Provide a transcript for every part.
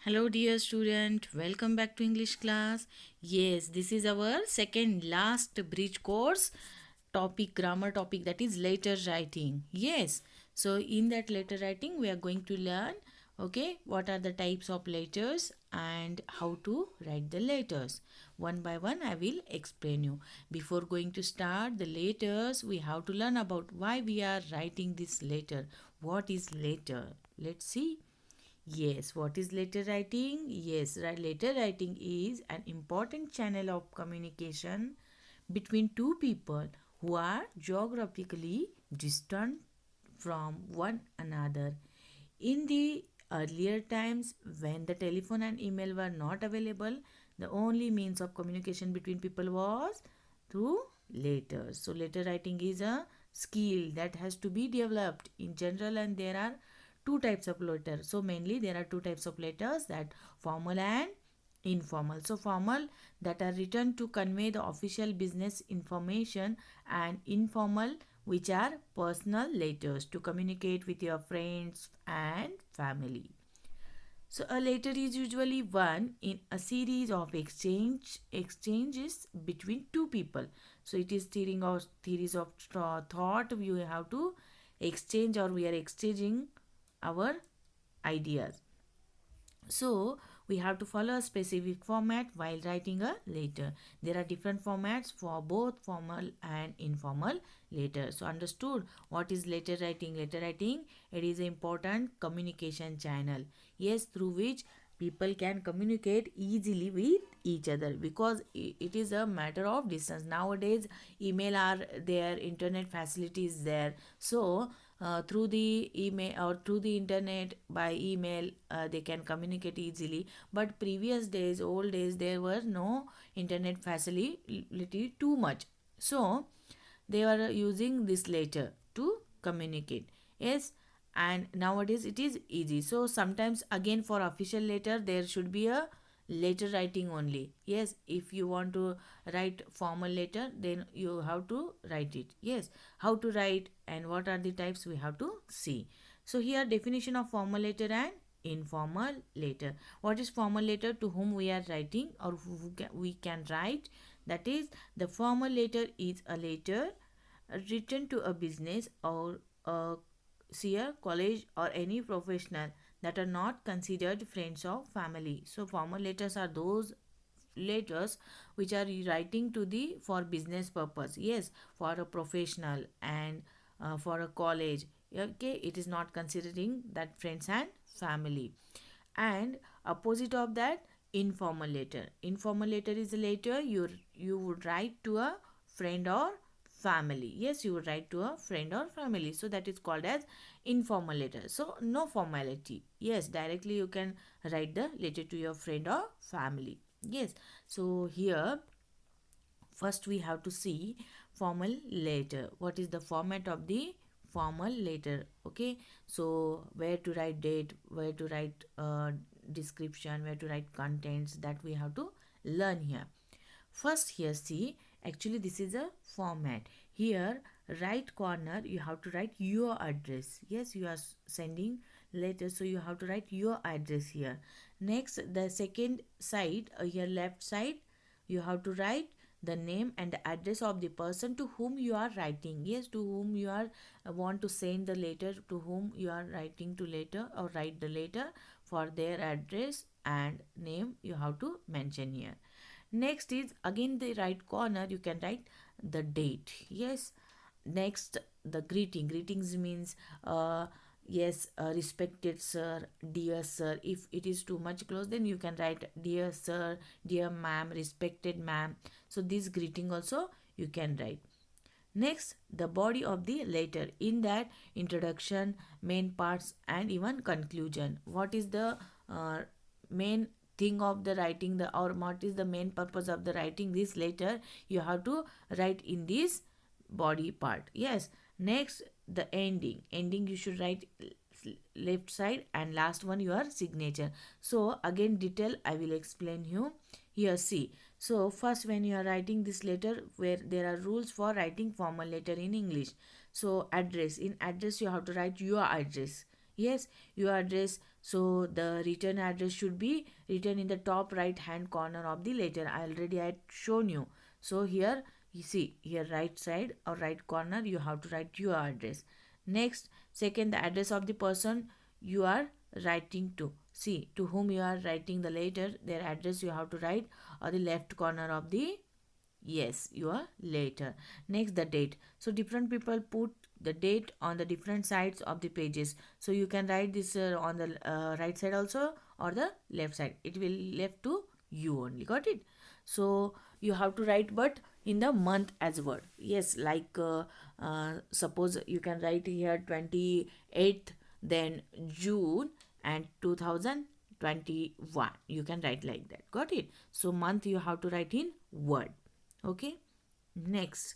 Hello, dear student. Welcome back to English class. Yes, this is our second last bridge course topic, grammar topic, that is letter writing. Yes, so in that letter writing, we are going to learn what are the types of letters and how to write the letters. One by one, I will explain you. Before going to start the letters, we have to learn about why we are writing this letter. What is letter? Let's see. Yes, what is letter writing? Yes, letter writing is an important channel of communication between two people who are geographically distant from one another. In the earlier times, when the telephone and email were not available, the only means of communication between people was through letters. So, letter writing is a skill that has to be developed in general, and there are two types of letters. So, mainly there are two types of letters, that formal and informal. So, formal, that are written to convey the official business information, and informal, which are personal letters to communicate with your friends and family. So a letter is usually one in a series of exchanges between two people. So it is theories of thought. We have to exchange, or we are exchanging our ideas. So we have to follow a specific format while writing a letter. There are different formats for both formal and informal letter. So understood what is letter writing? Letter writing, it is an important communication channel. Yes, through which people can communicate easily with each other, because it is a matter of distance. Nowadays email are there, internet facilities there. So through the email or through the internet, by email, they can communicate easily. But previous days, old days, there were no internet facility too much. So they were using this letter to communicate. Yes, and nowadays it is easy. So sometimes, again, for official letter there should be a letter writing only. Yes, if you want to write formal letter, then you have to write it. Yes, how to write and what are the types, we have to see. So here, definition of formal letter and informal letter. What is formal letter? To whom we are writing, or we can write. That is, the formal letter is a letter written to a business or a seer, college, or any professional that are not considered friends or family. So formal letters are those letters which are writing to the for business purpose. Yes, for a professional and for a college. Okay, it is not considering that friends and family. And opposite of that, informal letter. Informal letter is a letter you would write to a friend or family. Yes, you would write to a friend or family, so that is called as informal letter. So no formality. Yes, directly you can write the letter to your friend or family. Yes, so here first we have to see formal letter. What is the format of the formal letter? Okay, so where to write date, where to write description, where to write contents, that we have to learn here. First, here see, actually this is a format. Here, right corner, you have to write your address. Yes, you are sending letters, so you have to write your address here. Next, the second side, here left side, you have to write the name and the address of the person to whom you are writing. Yes, to whom you are want to send the letter, to whom you are writing to letter or write the letter, for their address and name you have to mention here. Next is again the right corner, you can write the date. Yes, next the greetings means yes, respected sir, dear sir. If it is too much close, then you can write dear sir, dear ma'am, respected ma'am. So this greeting also you can write. Next, the body of the letter. In that, introduction, main parts, and even conclusion. What is the main thing of the writing, the or what is the main purpose of the writing this letter? You have to write in this body part. Yes. Next, the ending. Ending you should write left side, and last one your signature. So again detail I will explain you. Here see, so first, when you are writing this letter, where there are rules for writing formal letter in English. So address, in address you have to write your address. Yes, your address. So the return address should be written in the top right hand corner of the letter. I already had shown you. So here you see, here right side or right corner you have to write your address. Next, second, the address of the person you are writing to. See, to whom you are writing the letter, their address you have to write on the left corner of the, yes, your letter. Next, the date. So different people put the date on the different sides of the pages. So you can write this on the right side also or the left side. It will left to you only. Got it? So you have to write, but in the month as word. Yes, like suppose you can write here 28th, then June and 2021. You can write like that. Got it? So month you have to write in word. Okay. Next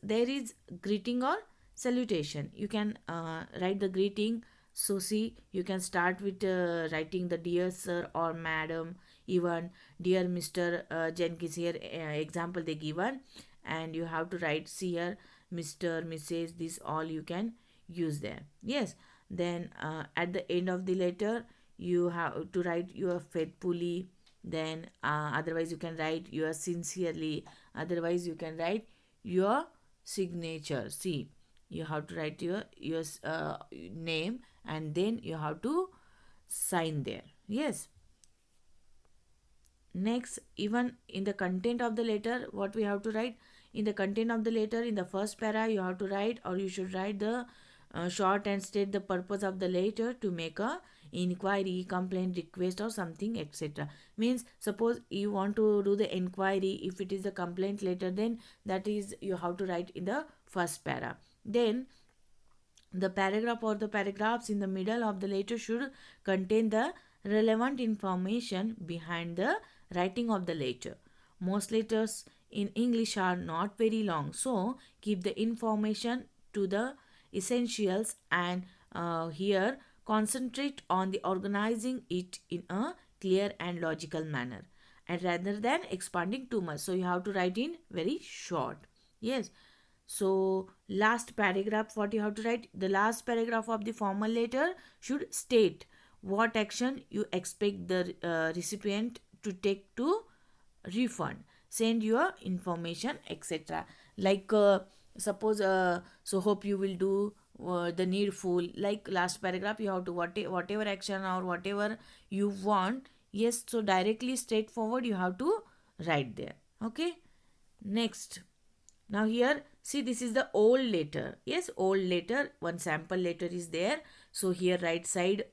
there is greeting or salutation. You can write the greeting. So see, you can start with writing the dear sir or madam, even dear Mr. Jenkins. Here example they given, and you have to write, see here, Mr., Mrs., this all you can use there. Yes. Then at the end of the letter you have to write your faithfully. Then otherwise you can write your sincerely. Otherwise you can write your signature. See, you have to write your name, and then you have to sign there. Yes. Next, even in the content of the letter, what we have to write in the content of the letter, in the first para you have to write, or you should write the short and state the purpose of the letter to make a inquiry, complaint, request or something, etc. Means suppose you want to do the inquiry, if it is a complaint letter, then that is you have to write in the first para. Then the paragraph or the paragraphs in the middle of the letter should contain the relevant information behind the writing of the letter. Most letters in English are not very long, so keep the information to the essentials, and here concentrate on the organizing it in a clear and logical manner, and rather than expanding too much. So you have to write in very short. Yes. So last paragraph, what you have to write, the last paragraph of the formal letter should state what action you expect the recipient to take to refund, send your information, etc. Like suppose so hope you will do the needful. Like last paragraph you have to whatever action or whatever you want, yes, so directly straightforward you have to write there. Okay. Next, now here see, this is the old letter. Yes, old letter, one sample letter is there. So here right side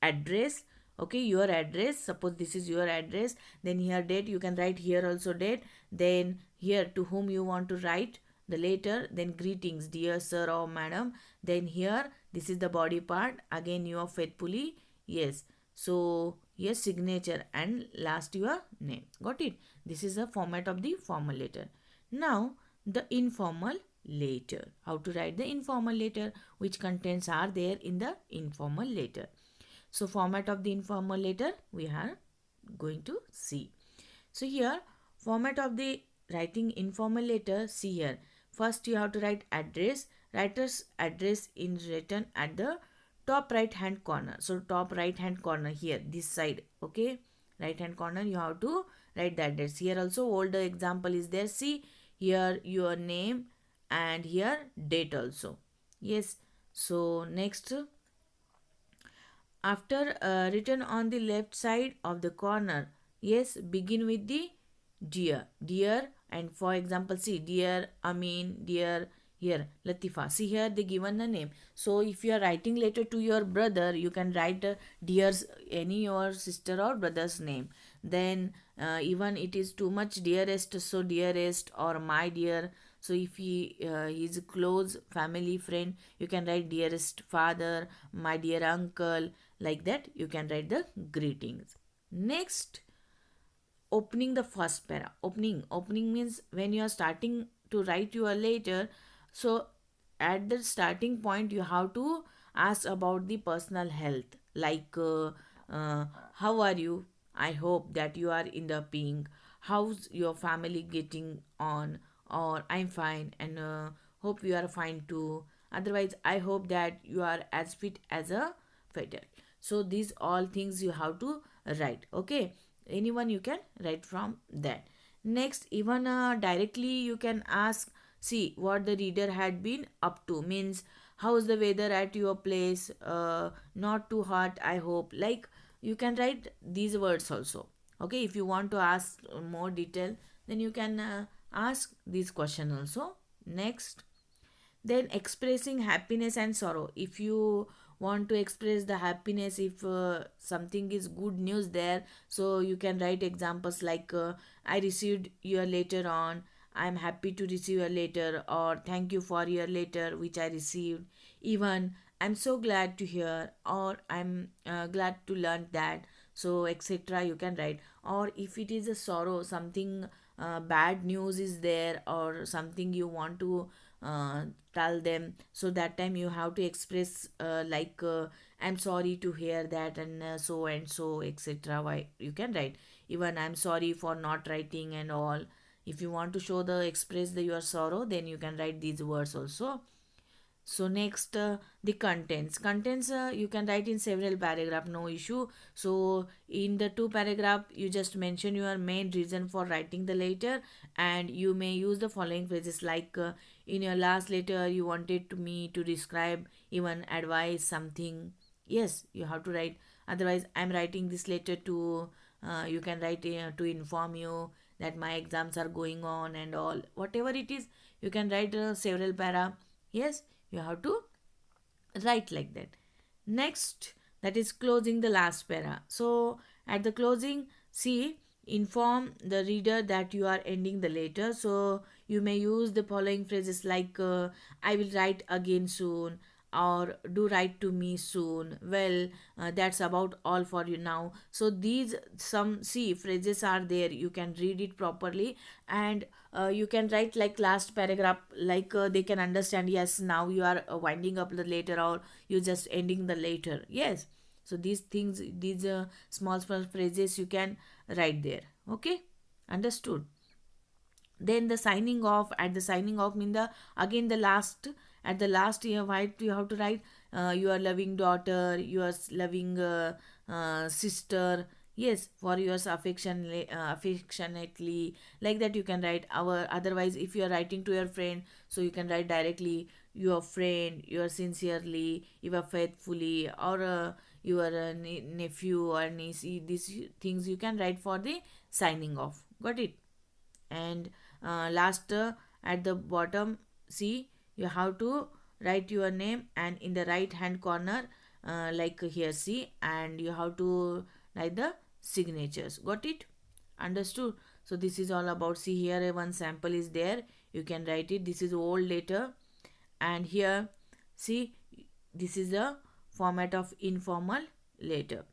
address. Okay, your address, suppose this is your address, then here date, you can write here also date. Then here to whom you want to write the letter, then greetings dear sir or madam. Then here this is the body part, again your faithfully. Yes. So here signature, and last your name. Got it? This is the format of the formal letter. Now the informal letter. How to write the informal letter? Which contents are there in the informal letter? So format of the informal letter we are going to see. So here format of the writing informal letter, see here. First you have to write address. Writer's address in written at the top right hand corner. So top right hand corner here, this side. Okay, right hand corner you have to write the address. Here also older example is there. See here your name, and here date also. Yes. So next, after written on the left side of the corner, yes, begin with the dear, and for example see dear Amin, dear here Latifa. See here they given a name. So if you are writing letter to your brother, you can write dear's any your sister or brother's name. Then even it is too much dearest, so dearest or my dear. So if he is a close family friend, you can write dearest father, my dear uncle, like that you can write the greetings. Next, opening the first para. Opening means when you are starting to write your letter, so at the starting point you have to ask about the personal health, like how are you, I hope that you are in the pink, how's your family getting on, or I'm fine, and hope you are fine too, otherwise I hope that you are as fit as a feather. So these all things you have to write. Okay, anyone you can write from that. Next, even directly you can ask, see what the reader had been up to, means how's the weather at your place, not too hot I hope, like you can write these words also. Okay, if you want to ask more detail, then you can ask this question also. Next, then expressing happiness and sorrow. If you want to express the happiness, if something is good news there, so you can write examples like I received your letter on, I'm happy to receive your letter, or thank you for your letter which I received, even I'm so glad to hear, or I'm glad to learn that, so etc you can write. Or if it is a sorrow, something bad news is there, or something you want to uh, tell them, so that time you have to express like I'm sorry to hear that, and so etc why you can write. Even I'm sorry for not writing and all. If you want to show the express your sorrow, then you can write these words also. So next, the contents you can write in several paragraph, no issue. So in the two paragraph you just mention your main reason for writing the letter, and you may use the following phrases like in your last letter you wanted to me to describe, even advise something. Yes, you have to write. Otherwise, I'm writing this letter to you can write to inform you that my exams are going on and all, whatever it is, you can write several para. Yes, you have to write like that. Next, that is closing the last para. So at the closing, see, inform the reader that you are ending the letter. So you may use the following phrases like I will write again soon, or do write to me soon. Well, that's about all for you now. So these some see phrases are there, you can read it properly, and you can write like last paragraph, like they can understand, yes, now you are winding up the letter, or you just ending the letter. Yes, so these things, these small phrases you can write there. Okay, understood. Then the signing off, at the signing off mean the again the last, at the last year white you have to write your loving daughter, your loving sister. Yes, for yours affectionately, like that you can write our. Otherwise, if you are writing to your friend, so you can write directly your friend, your sincerely, your faithfully, or your nephew or niece. These things you can write for the signing off. Got it? And last, at the bottom, see, you have to write your name, and in the right hand corner, like here, see, and you have to write the signatures. Got it? Understood? So this is all about, see here, one sample is there, you can write it. This is old letter, and here, see, this is a format of informal letter,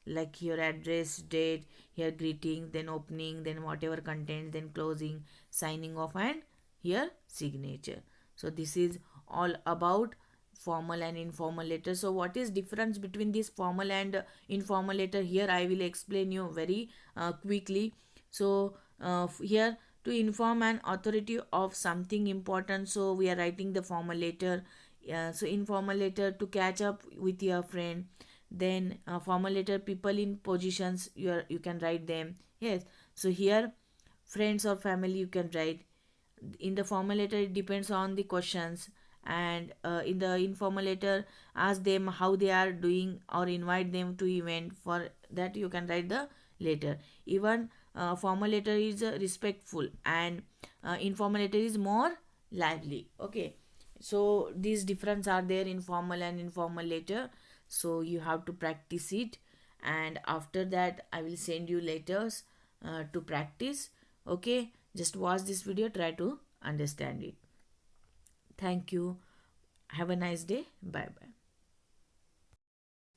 like your address, date, here greeting, then opening, then whatever content, then closing, signing off, and here signature. So this is all about formal and informal letter. So what is difference between this formal and informal letter, here I will explain you very quickly. So here, to inform an authority of something important, so we are writing the formal letter. So informal letter, to catch up with your friend. Then formal letter, people in positions, you can write them. Yes, so here friends or family you can write. In the formal letter it depends on the questions, and in the informal letter ask them how they are doing, or invite them to event, for that you can write the letter. Even formal letter is respectful, and informal letter is more lively. Okay, so these difference are there in formal and informal letter, so you have to practice it. And after that I will send you letters to practice. Okay, just watch this video, try to understand it. Thank you. Have a nice day. Bye bye.